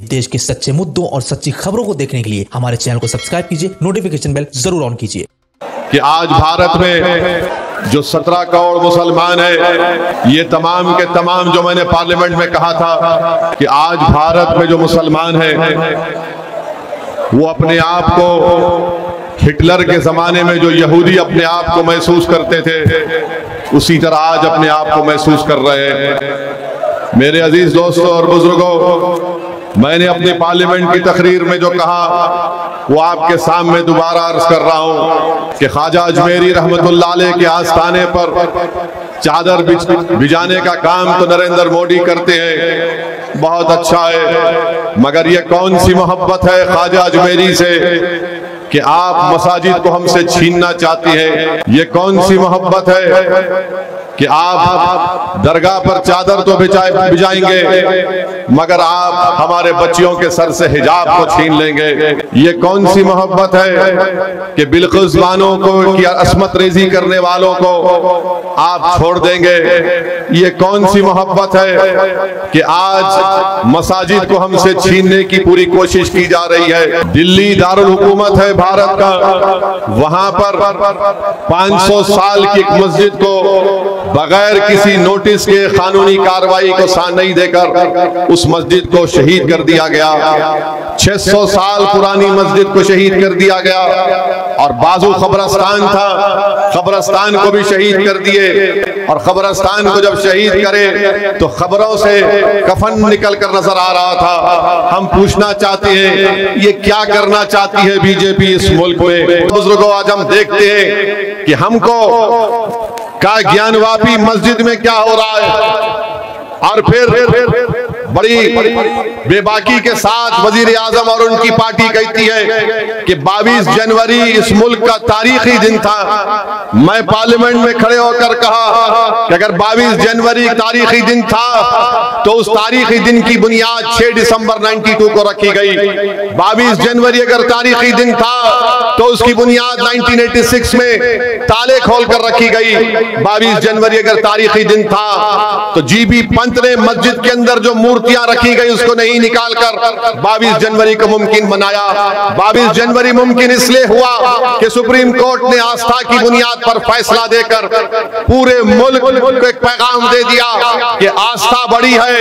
देश के सच्चे मुद्दों और सच्ची खबरों को देखने के लिए हमारे चैनल को सब्सक्राइब कीजिए, नोटिफिकेशन बेल जरूर ऑन कीजिए। कि आज भारत में जो 17 करोड़ मुसलमान है, ये तमाम के तमाम जो मैंने पार्लियामेंट में कहा था कि आज भारत में जो मुसलमान है वो अपने आप को हिटलर के जमाने में जो यहूदी अपने आप को महसूस करते थे उसी तरह आज अपने आप को महसूस कर रहे हैं। मेरे अजीज दोस्तों और बुजुर्गों, मैंने अपनी पार्लियामेंट की तकरीर में जो कहा वो आपके सामने दोबारा अर्ज कर रहा हूं कि ख्वाजा अजमेरी रहमतुल्लाह अलैह के आस्थाने पर चादर बिछाने का काम तो नरेंद्र मोदी करते हैं, बहुत अच्छा है, मगर ये कौन सी मोहब्बत है ख्वाजा अजमेरी से कि आप मसाजिद को हमसे छीनना चाहती हैं? ये कौन सी मोहब्बत है कि आप दरगाह पर चादर तो बिछाएंगे मगर आप हमारे बच्चियों के सर से हिजाब को छीन लेंगे? ये कौन सी मोहब्बत है कि बिल्कुल बानों को की असमत रेजी करने वालों को आप छोड़ देंगे? ये कौन सी मोहब्बत है कि आज मसाजिद को हमसे छीनने की पूरी कोशिश की जा रही है? दिल्ली दारुल हुकूमत है भारत का, वहां पर 500 साल की एक मस्जिद को बगैर किसी नोटिस के कानूनी कार्रवाई को साथ नहीं देकर उस मस्जिद को शहीद कर दिया गया। 600 साल पुरानी मस्जिद को शहीद कर दिया गया और बाजू कब्रस्तान था, कब्रस्तान को भी शहीद कर दिए और कब्रस्तान को जब शहीद करे तो खबरों से कफन निकल कर नजर आ रहा था। हम पूछना चाहते हैं ये क्या करना चाहती है बीजेपी इस मुल्क में? बुजुर्गों, आज हम देखते हैं कि हमको का ज्ञानवापी मस्जिद में क्या हो रहा है और फिर बड़ी बेबाकी के साथ वजीर आजम और उनकी पार्टी कहती है कि 22 जनवरी इस मुल्क का तारीखी दिन था। मैं पार्लियामेंट में खड़े होकर कहा कि अगर 22 जनवरी तारीखी दिन था तो उस तारीखी दिन की बुनियाद 6 दिसंबर 92 को रखी गई। 22 जनवरी अगर तारीखी दिन था तो उसकी बुनियाद 1986 में ताले खोलकर रखी गई। 22 जनवरी अगर तारीखी दिन था तो जीबी पंत ने मस्जिद के अंदर जो मूर्तियां रखी गई उसको नहीं निकालकर 22 जनवरी को मुमकिन बनाया। 22 जनवरी मुमकिन इसलिए हुआ कि सुप्रीम कोर्ट ने आस्था की बुनियाद पर फैसला देकर पूरे मुल्क को एक पैगाम दे दिया कि आस्था बड़ी है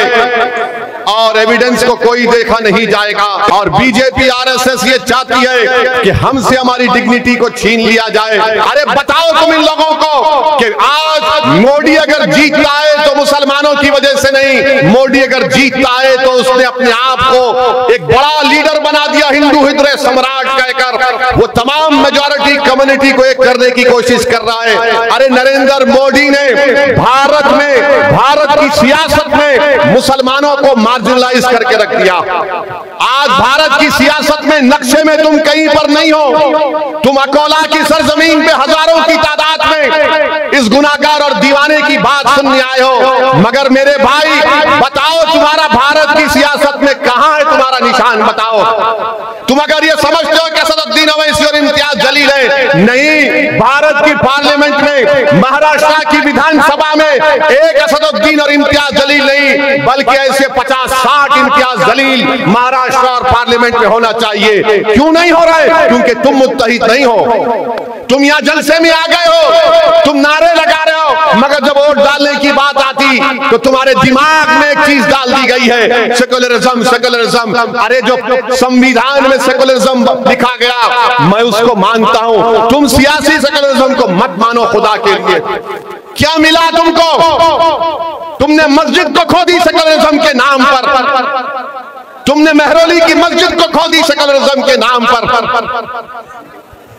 और एविडेंस को कोई देखा नहीं जाएगा। और बीजेपी आरएसएस ये चाहती है कि हमसे हमारी डिग्निटी को छीन लिया जाए। अरे बताओ तुम इन लोगों को कि आज मोदी अगर जीतता है तो मुसलमानों की वजह से नहीं, मोदी अगर जीतता है तो उसने अपने आप को एक बड़ा लीडर बना दिया, हिंदू हृदय सम्राट कहकर वो तमाम मेजॉरिटी कम्युनिटी को एक करने की कोशिश कर रहा है। अरे नरेंद्र मोदी ने भारत में, भारत की सियासत में मुसलमानों को मार्जिनलाइज करके रख दिया। आज भारत की सियासत में नक्शे में तुम कहीं पर नहीं हो। तुम अकोला की सरजमीन पे हजारों की तादाद में इस गुनाहगार और दीवाने की बात सुनने आए हो, मगर मेरे भाई बताओ तुम्हारा भारत की सियासत में कहां है तुम्हारा निशान? बताओ तुम अगर ये समझते हो कि असदुद्दीन ओवैसी और इम्तियाज जलील है, नहीं, भारत की पार्लियामेंट में, महाराष्ट्र की विधानसभा में एक असदुद्दीन और इम्तियाज जलील नहीं बल्कि ऐसे 50-60 इम्तियाज जलील महाराष्ट्र और पार्लियामेंट में होना चाहिए। क्यों नहीं हो रहा है? क्योंकि तुम मुत्तहिद नहीं हो। तुम यहाँ जलसे में आ गए हो, तुम नारे लगा रहे हो, मगर जब वोट डालने की बात आती तो तुम्हारे दिमाग में एक चीज डाल दी गई है, सेकुलरिज्म, सेकुलरिज्म। अरे जो संविधान में सेकुलरिज्म लिखा गया मैं उसको मानता हूं, तुम सियासी सेकुलरिज्म को मत मानो खुदा के लिए। क्या मिला तुमको? तुमने मस्जिद को खो दी सेकुलरिज्म के नाम पर, तुमने मेहरौली की मस्जिद को खो दी सेकुलरिज्म के नाम पर।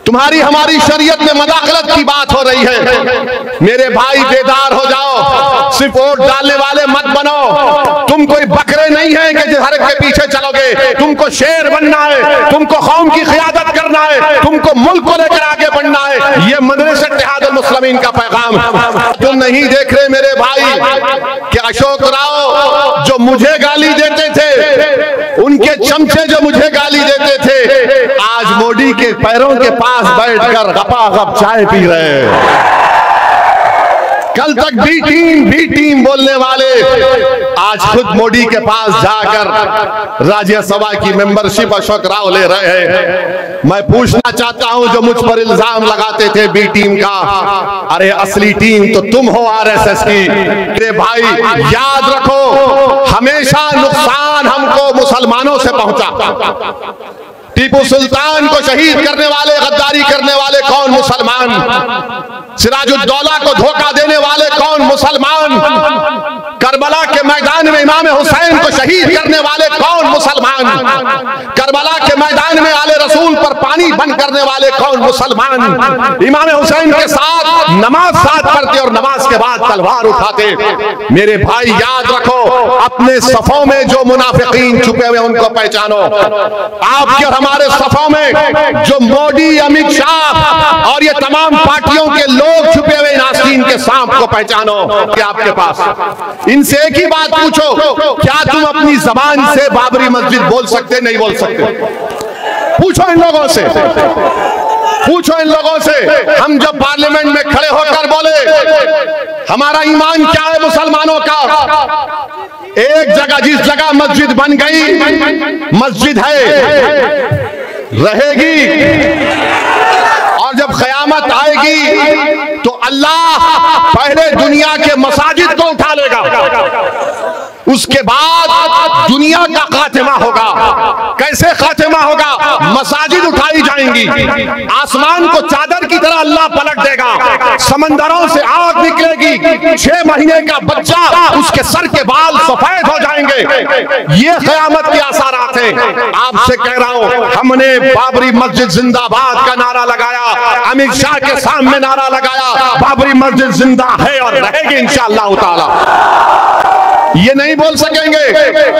तुम्हारी हमारी शरीयत में मदाखलत की बात हो रही है। मेरे भाई बेदार हो जाओ, सिर्फ वोट डालने वाले मत बनो। तुम कोई बकरे नहीं है कि हर के पीछे चलोगे, तुमको शेर बनना है, तुमको कौम की क़ियादत करना है, तुमको मुल्क को लेकर आगे बढ़ना है। ये मदरसे इत्तेहादुल मुस्लिमीन का पैगाम। तुम नहीं देख रहे मेरे भाई कि अशोक राव जो मुझे गाली देते थे, उनके चमचे जो मुझे गाली देते थे, आज मोदी के पैरों के पास बैठकर गपा गप चाय पी रहे हैं। कल तक बी टीम बोलने वाले आज खुद मोदी के पास जाकर राज्यसभा की मेंबरशिप अशोक राव ले रहे हैं। मैं पूछना चाहता हूं जो मुझ पर इल्जाम लगाते थे बी टीम का, अरे असली टीम तो तुम हो आरएसएस की। अरे भाई याद रखो, हमेशा नुकसान हमको मुसलमानों से पहुंचा। टीपू सुल्तान को शहीद करने वाले, गद्दारी करने वाले कौन? मुसलमान। सिराजुद्दौला को धोखा देने वाले कौन? मुसलमान। करबला के मैदान में इमाम हुसैन को शहीद करने वाले कौन? मुसलमान। करबला के मैदान में आले रसूल पर पानी बंद करने वाले कौन? मुसलमान। इमाम हुसैन के साथ नमाज साथ पढ़ते और नमाज के बाद तलवार उठाते। मेरे भाई याद रखो, अपने सफों में जो मुनाफिकीन छुपे हुए उनको पहचानो। आपके और हमारे सफों में जो मोदी, अमित शाह और ये तमाम पार्टियों के लोग छुपे हुए नास्तीन के सांप को पहचानो। क्या आपके पास इनसे एक ही बात पूछो, क्या तुम अपनी जबान से बाबरी मस्जिद बोल सकते? नहीं बोल सकते। पूछो इन लोगों से, पूछो इन लोगों से। हम जब पार्लियामेंट में खड़े होकर बोले हमारा ईमान क्या है मुसलमानों का, एक जगह जिस जगह मस्जिद बन गई, मस्जिद है, रहेगी, और जब क़यामत आएगी तो अल्लाह पहले दुनिया के मसाजिद को उठा लेगा, उसके बाद दुनिया का खातिमा होगा। कैसे खातिमा होगा? मसाजिद उठाई जाएंगी, आसमान को चादर की तरह अल्लाह पलट देगा, समंदरों से आग निकलेगी, 6 महीने का बच्चा, उसके सर के बाल सफेद हो जाएंगे। ये क़यामत के आसारात हैं। आपसे कह रहा हूं, हमने बाबरी मस्जिद जिंदाबाद का नारा लगाया, अमित शाह के सामने नारा लगाया, बाबरी मस्जिद जिंदा है और रहेगी इंशाअल्लाह ताला। ये नहीं बोल सकेंगे।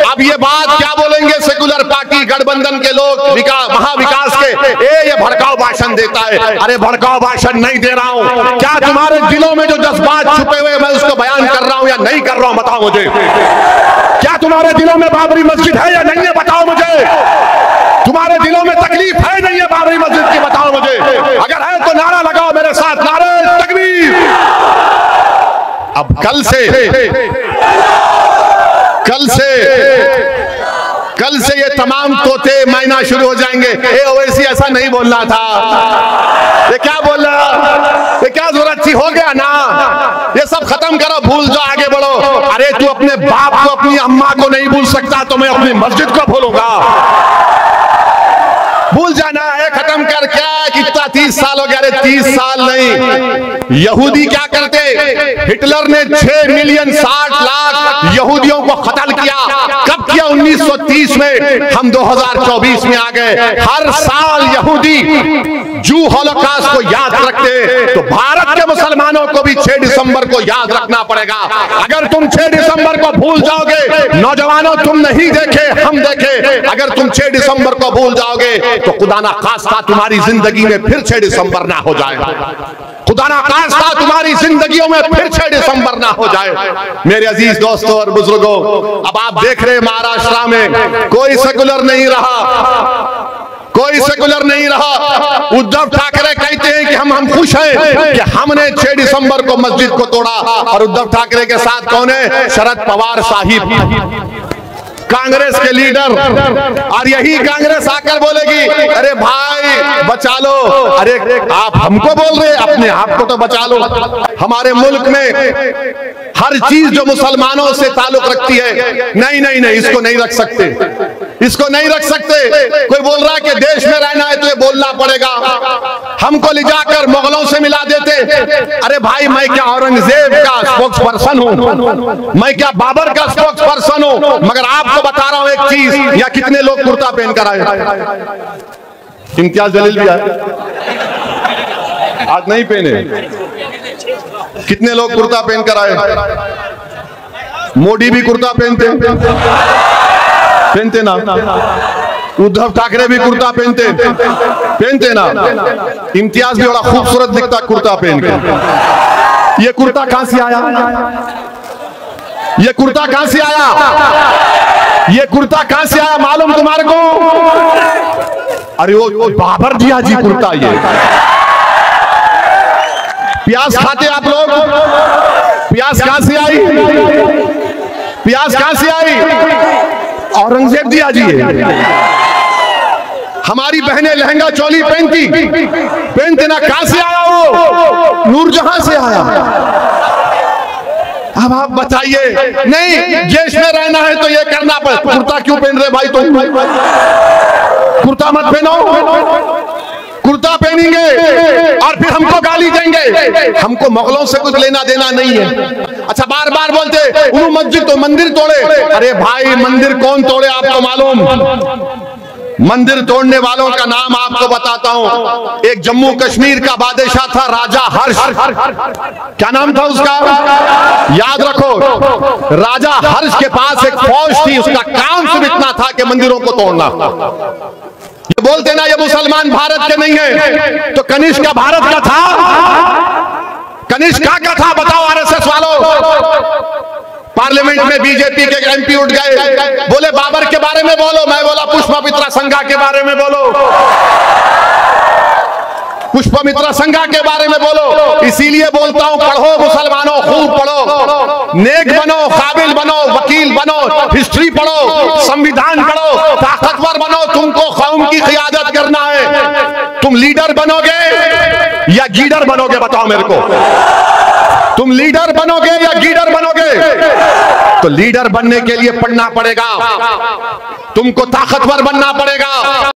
अब ये बात क्या बोलेंगे सेकुलर पार्टी गठबंधन के लोग, महाविकास के, ये भड़काऊ भाषण देता है। अरे भड़काऊ भाषण नहीं दे रहा हूं। क्या तुम्हारे दिलों में जो जज्बात छुपे हुए मैं उसको बयान कर रहा हूं या नहीं कर रहा हूं? बताओ मुझे। क्या तुम्हारे दिलों में बाबरी मस्जिद है या नहीं है? बताओ मुझे। तुम्हारे दिलों में तकलीफ है नहीं है बाबरी मस्जिद की? बताओ मुझे। अगर है तो नारा लगाओ मेरे साथ, नारे तकबीर। अब कल से ये तमाम तोते मैना शुरू हो जाएंगे। ओवैसी ऐसा नहीं बोलना था, ये क्या बोल रहा, ये क्या जरूरत थी? हो गया ना, ये सब खत्म करो, भूल जाओ, आगे बढ़ो। अरे तू अपने बाप को, अपनी अम्मा को नहीं भूल सकता तो मैं अपनी मस्जिद को भूलूंगा? भूल जाना है, खत्म कर। क्या कितना 30 साल हो गया? अरे 30 साल नहीं। यहूदी क्या करते? हिटलर ने 6 मिलियन 60 लाख यहूदियों को कत्ल किया। कब किया? 1930 में। हम 2024 में आ गए। हर साल यहूदी जू हॉलोकॉस्ट को याद रखते, तो भारत के मुसलमानों को भी 6 दिसंबर को याद रखना पड़ेगा। अगर तुम 6 दिसंबर को भूल जाओगे, नौजवानों तुम नहीं देखे हम देखे, अगर तुम 6 दिसंबर को भूल जाओगे तो खुदा ना खास्ता तुम्हारी जिंदगी में फिर 6 दिसंबर ना हो जाए। खुदा ना खास्ता तुम्हारी जिंदगियों में फिर 6 दिसंबर ना हो जाए। मेरे अजीज दोस्तों और बुजुर्गों, अब आप देख रहे महाराष्ट्र में कोई सेकुलर नहीं रहा, कोई सेकुलर नहीं रहा। उद्धव ठाकरे कहते हैं कि हम खुश हैं कि हमने 6 दिसंबर को मस्जिद को तोड़ा, और उद्धव ठाकरे के साथ कौन है? शरद पवार साहिब, कांग्रेस के लीडर। और यही कांग्रेस आकर बोलेगी अरे भाई बचा लो। अरे आप हमको बोल रहे, अपने आप को तो बचा लो। हमारे मुल्क में हर चीज जो मुसलमानों से ताल्लुक रखती है, नहीं नहीं नहीं, इसको नहीं रख सकते, इसको नहीं रख सकते। कोई बोल रहा है कि देश में रहना है तो ये बोलना पड़ेगा। हमको ले जाकर मुगलों से मिला देते। अरे भाई मैं क्या औरंगजेब का स्पोक्स पर्सन हूं? मैं क्या बाबर का स्पोक्स पर्सन हूं? मगर आपको बता रहा हूं एक चीज, या कितने लोग कुर्ता पहनकर आए? इम्तियाज जलील भी आए, आज नहीं पहने। कितने लोग कुर्ता पहनकर आए? मोदी भी कुर्ता पहनते ना, उद्धव ठाकरे भी कुर्ता पहनते ना, इम्तियाज भी बड़ा खूबसूरत दिखता कुर्ता पहन के। ये कुर्ता कहां से आया? ये कुर्ता कहां से आया? ये कुर्ता कहां से आया मालूम तुम्हारे को? अरे वो बाबर जिया जी कुर्ता। प्याज खाते आप लोग? प्याज कहां से आई? प्याज कहां से आई? औरंगजेब दिया जी है। हमारी बहनें लहंगा चोली पहनती ना, कहां से आया वो? नूरजहां से आया। अब आप बताइए, नहीं देश में रहना है तो ये करना पड़े। कुर्ता क्यों पहन रहे भाई तुम? कुर्ता मत पहनो। कुर्ता पहनेंगे और फिर हमको गाली देंगे। हमको मुगलों से कुछ लेना देना नहीं है। अच्छा, बार बार बोलते उन्होंने मस्जिद तो मंदिर तोड़े। अरे भाई, मंदिर कौन तोड़े आपको मालूम? मंदिर तोड़ने वालों का नाम आपको बताता हूं। एक जम्मू कश्मीर का बादशाह था, राजा हर्ष। क्या नाम था उसका? याद रखो, राजा हर्ष के पास एक फौज थी। उसका काम सिर्फ इतना था कि मंदिरों को तोड़ना। ये बोलते ना ये मुसलमान भारत के नहीं है, तो कनिष्क का भारत का था? कनिष्क का था? बताओ आरएसएस वालों। पार्लियामेंट में बीजेपी के एमपी उठ गए, बोले बाबर के बारे में बोलो। मैं बोला पुष्पमित्रा संघा के बारे में बोलो। पुष्पमित्रा संघा के बारे में बोलो। इसीलिए बोलता हूं, पढ़ो मुसलमानों, खूब पढ़ो, नेक बनो, काबिल बनो, वकील बनो, हिस्ट्री पढ़ो, संविधान पढ़ो, ताकतवर बनो। तुमको कौम की क़ियादत करना है। तुम लीडर बनोगे या गीडर बनोगे? बताओ मेरे को। तुम लीडर बनोगे या गीडर बनोगे? तो लीडर बनने के लिए पढ़ना पड़ेगा, तुमको ताकतवर बनना पड़ेगा।